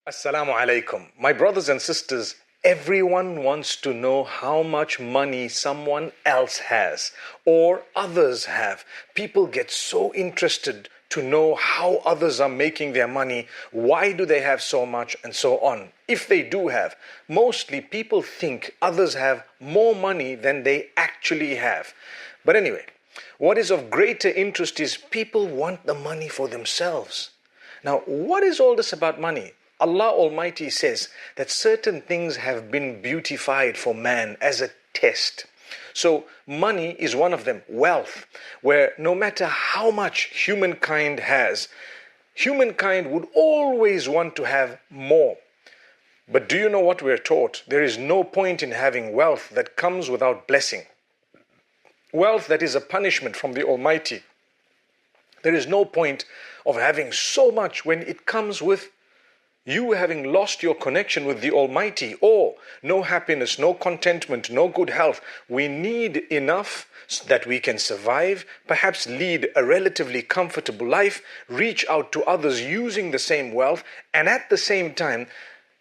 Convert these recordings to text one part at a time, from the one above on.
Assalamu alaikum. My brothers and sisters, everyone wants to know how much money someone else has or others have. People get so interested to know how others are making their money, why do they have so much, and so on. If they do have, mostly people think others have more money than they actually have. But anyway, what is of greater interest is people want the money for themselves. Now, what is all this about money? Allah Almighty says that certain things have been beautified for man as a test. So money is one of them, wealth, where no matter how much humankind has, humankind would always want to have more. But do you know what we're taught? There is no point in having wealth that comes without blessing. Wealth that is a punishment from the Almighty. There is no point of having so much when it comes with you having lost your connection with the Almighty, or no happiness, no contentment, no good health. We need enough so that we can survive, perhaps lead a relatively comfortable life, reach out to others using the same wealth, and at the same time,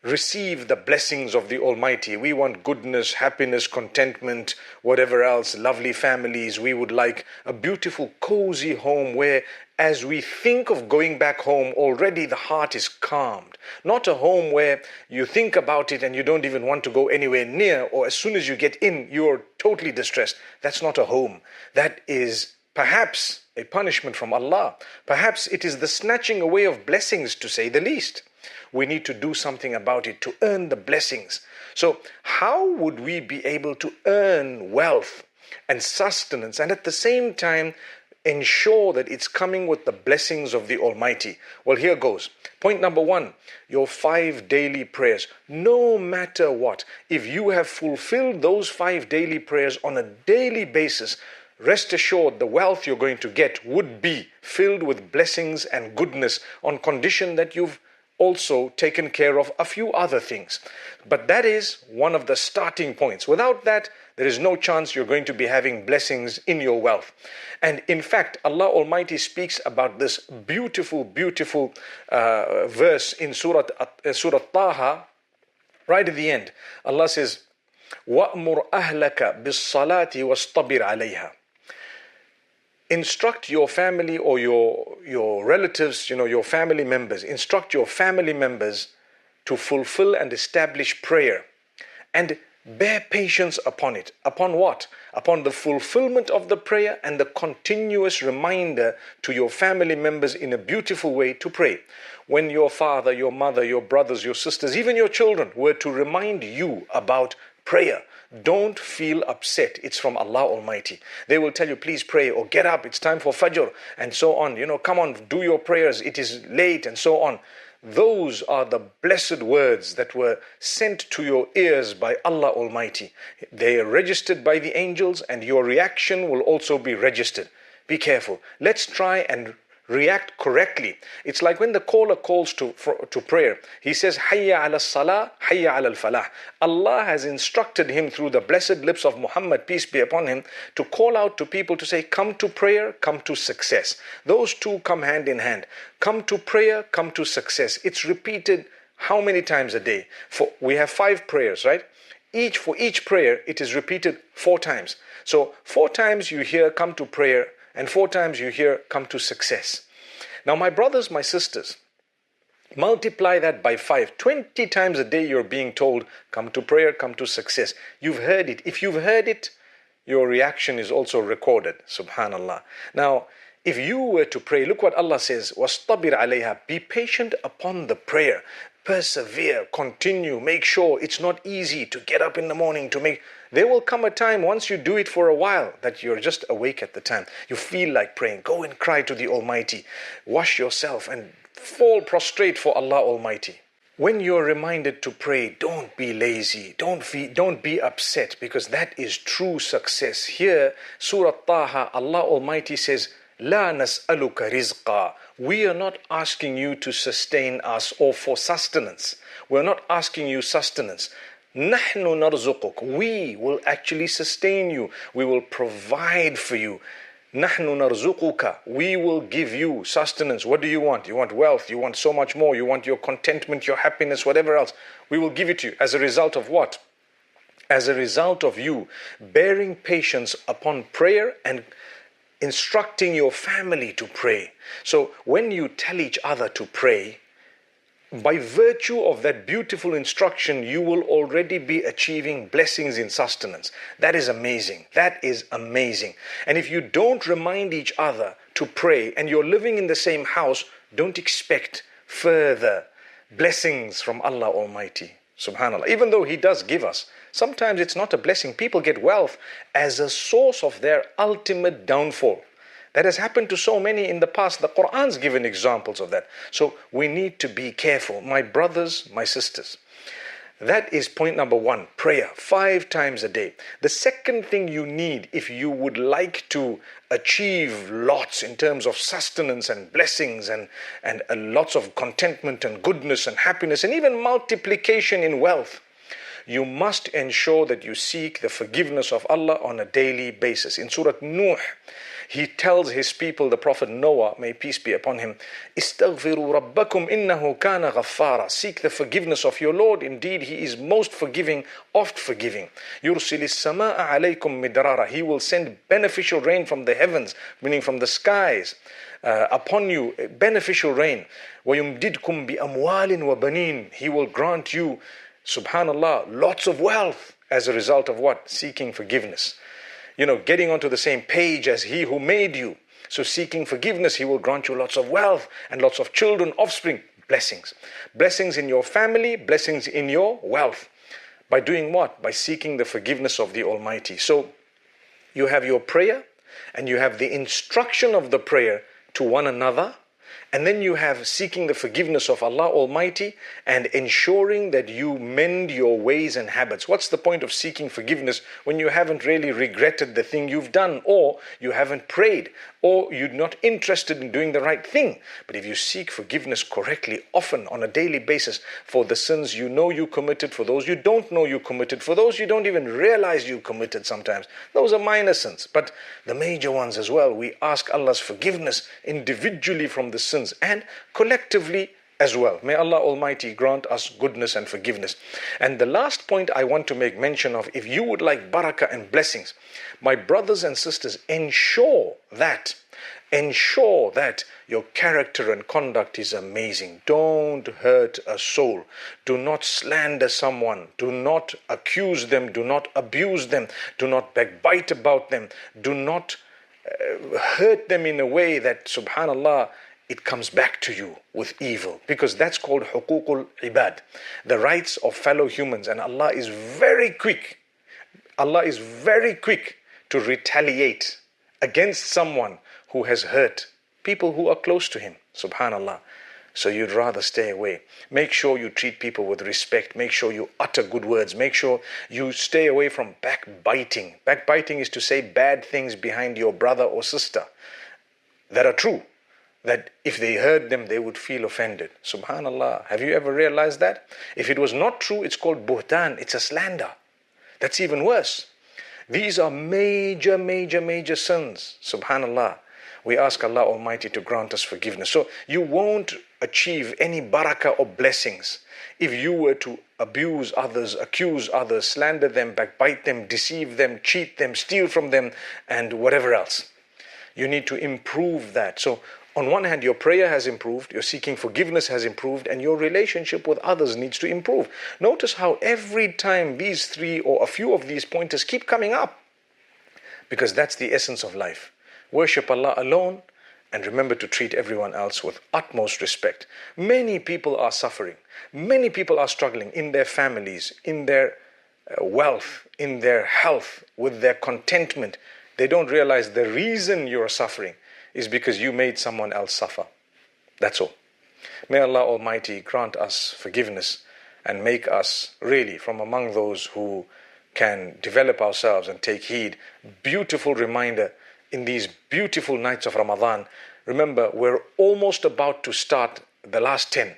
receive the blessings of the Almighty. We want goodness, happiness, contentment, whatever else, lovely families. We would like a beautiful, cozy home where as we think of going back home, already the heart is calmed. Not a home where you think about it and you don't even want to go anywhere near, or as soon as you get in, you're totally distressed. That's not a home. That is perhaps a punishment from Allah. Perhaps it is the snatching away of blessings, to say the least. We need to do something about it to earn the blessings. So how would we be able to earn wealth and sustenance and at the same time ensure that it's coming with the blessings of the Almighty? Well, here goes. Point number 1, your 5 daily prayers. No matter what, if you have fulfilled those 5 daily prayers on a daily basis, rest assured the wealth you're going to get would be filled with blessings and goodness, on condition that you've also taken care of a few other things. But that is one of the starting points. Without that, there is no chance you're going to be having blessings in your wealth. And in fact, Allah Almighty speaks about this beautiful, beautiful verse in Surah Taha, right at the end. Allah says, وَأْمُرْ أَهْلَكَ بِالصَّلَاةِ وَاسْطَبِرْ عَلَيْهَا. Instruct your family or your relatives, your family members. Instruct your family members to fulfill and establish prayer. And bear patience upon it. Upon what? Upon the fulfillment of the prayer and the continuous reminder to your family members in a beautiful way to pray. When your father, your mother, your brothers, your sisters, even your children were to remind you about prayer, don't feel upset. It's from Allah Almighty. They will tell you, please pray, or get up, it's time for Fajr, and so on. Come on, do your prayers, it is late, and so on. Those are the blessed words that were sent to your ears by Allah Almighty. They are registered by the angels, and your reaction will also be registered. Be careful. Let's try and react correctly. It's like when the caller calls to prayer. He says, Hayya ala salah, Hayya ala al-falah. Allah has instructed him through the blessed lips of Muhammad, peace be upon him, to call out to people to say, come to prayer, come to success. Those two come hand in hand. Come to prayer, come to success. It's repeated how many times a day? We have 5 prayers, right? For each prayer, it is repeated 4 times. So 4 times you hear come to prayer, and 4 times you hear come to success. Now, my brothers, my sisters, multiply that by 5. 20 times a day you're being told, come to prayer, come to success. You've heard it. If you've heard it, your reaction is also recorded. Subhanallah. Now, if you were to pray, look what Allah says, وَاسْطَبِرْ عَلَيْهَا. Be patient upon the prayer. Persevere, continue, make sure. It's not easy to get up in the morning to make. There will come a time once you do it for a while that you're just awake at the time. You feel like praying. Go and cry to the Almighty. Wash yourself and fall prostrate for Allah Almighty. When you're reminded to pray, don't be lazy. Don't be upset, because that is true success. Here, Surah Taha, Allah Almighty says, La nas'aluka rizqa. We are not asking you to sustain us or for sustenance. We're not asking you sustenance. Nahnu narzuquk. We will actually sustain you. We will provide for you. نحن نرزقك. We will give you sustenance. What do you want? You want wealth. You want so much more. You want your contentment, your happiness, whatever else. We will give it to you. As a result of what? As a result of you bearing patience upon prayer and instructing your family to pray. So when you tell each other to pray, by virtue of that beautiful instruction, you will already be achieving blessings in sustenance. That is amazing. That is amazing. And if you don't remind each other to pray and you're living in the same house, don't expect further blessings from Allah Almighty. Subhanallah. Even though He does give us, sometimes it's not a blessing. People get wealth as a source of their ultimate downfall. That has happened to so many in the past. The Quran's given examples of that. So we need to be careful. My brothers, my sisters. That is point number one, prayer, 5 times a day. The second thing you need if you would like to achieve lots in terms of sustenance and blessings and lots of contentment and goodness and happiness and even multiplication in wealth, you must ensure that you seek the forgiveness of Allah on a daily basis. In Surah Nuh, He tells his people, the Prophet Noah, may peace be upon him, "Istaghfiru rabbakum innahu kana ghaffara." Seek the forgiveness of your Lord. Indeed, He is most forgiving, oft forgiving. Yursilis samaa alaykum midrara. He will send beneficial rain from the heavens, meaning from the skies, upon you, beneficial rain. وَيُمْدِدْكُمْ بِأَمْوَالٍ وَبَنِينَ. He will grant you, subhanallah, lots of wealth as a result of what? Seeking forgiveness. Getting onto the same page as He who made you. So seeking forgiveness, He will grant you lots of wealth and lots of children, offspring, blessings. Blessings in your family, blessings in your wealth. By doing what? By seeking the forgiveness of the Almighty. So you have your prayer and you have the instruction of the prayer to one another. And then you have seeking the forgiveness of Allah Almighty and ensuring that you mend your ways and habits. What's the point of seeking forgiveness when you haven't really regretted the thing you've done, or you haven't prayed, or you're not interested in doing the right thing? But if you seek forgiveness correctly, often on a daily basis, for the sins you know you committed, for those you don't know you committed, for those you don't even realize you committed sometimes, those are minor sins. But the major ones as well, we ask Allah's forgiveness individually from the sins and collectively as well. May Allah Almighty grant us goodness and forgiveness. And the last point I want to make mention of, if you would like barakah and blessings, my brothers and sisters, ensure that your character and conduct is amazing. Don't hurt a soul. Do not slander someone. Do not accuse them. Do not abuse them. Do not backbite about them. Do not hurt them in a way that, subhanallah, it comes back to you with evil, because that's called huququl ibad, the rights of fellow humans. And Allah is very quick to retaliate against someone who has hurt people who are close to Him, subhanallah. So you'd rather stay away. Make sure you treat people with respect. Make sure you utter good words. Make sure you stay away from backbiting. Backbiting is to say bad things behind your brother or sister that are true, that if they heard them, they would feel offended. Subhanallah. Have you ever realized that? If it was not true, it's called buhtan. It's a slander. That's even worse. These are major, major, major sins. Subhanallah. We ask Allah Almighty to grant us forgiveness. So you won't achieve any barakah or blessings if you were to abuse others, accuse others, slander them, backbite them, deceive them, cheat them, steal from them, and whatever else. You need to improve that. So on one hand, your prayer has improved, your seeking forgiveness has improved, and your relationship with others needs to improve. Notice how every time these 3 or a few of these pointers keep coming up, because that's the essence of life. Worship Allah alone and remember to treat everyone else with utmost respect. Many people are suffering. Many people are struggling in their families, in their wealth, in their health, with their contentment. They don't realize the reason you're suffering is because you made someone else suffer. That's all. May Allah Almighty grant us forgiveness and make us really from among those who can develop ourselves and take heed. Beautiful reminder in these beautiful nights of Ramadan. Remember, we're almost about to start the last 10,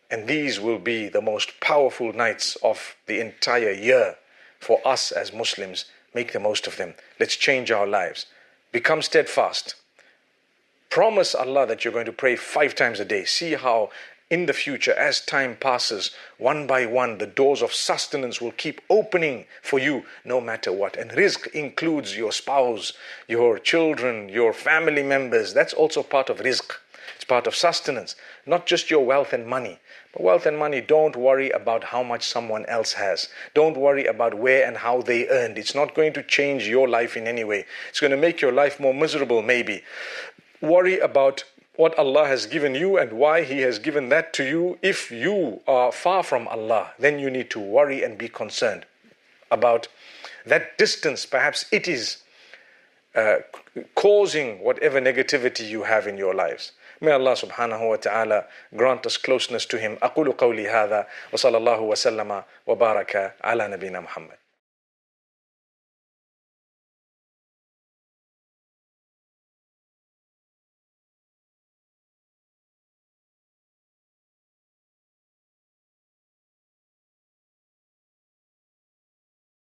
and these will be the most powerful nights of the entire year for us as Muslims. Make the most of them. Let's change our lives. Become steadfast. Promise Allah that you're going to pray 5 times a day. See how in the future, as time passes, one by one, the doors of sustenance will keep opening for you no matter what. And rizq includes your spouse, your children, your family members. That's also part of rizq. It's part of sustenance, not just your wealth and money. But wealth and money, don't worry about how much someone else has. Don't worry about where and how they earned. It's not going to change your life in any way. It's going to make your life more miserable, maybe. Worry about what Allah has given you and why He has given that to you. If you are far from Allah, then you need to worry and be concerned about that distance. Perhaps it is causing whatever negativity you have in your lives. May Allah subhanahu wa ta'ala grant us closeness to Him. أقول قولي هذا وصلى الله وسلم وبارك على نبينا محمد.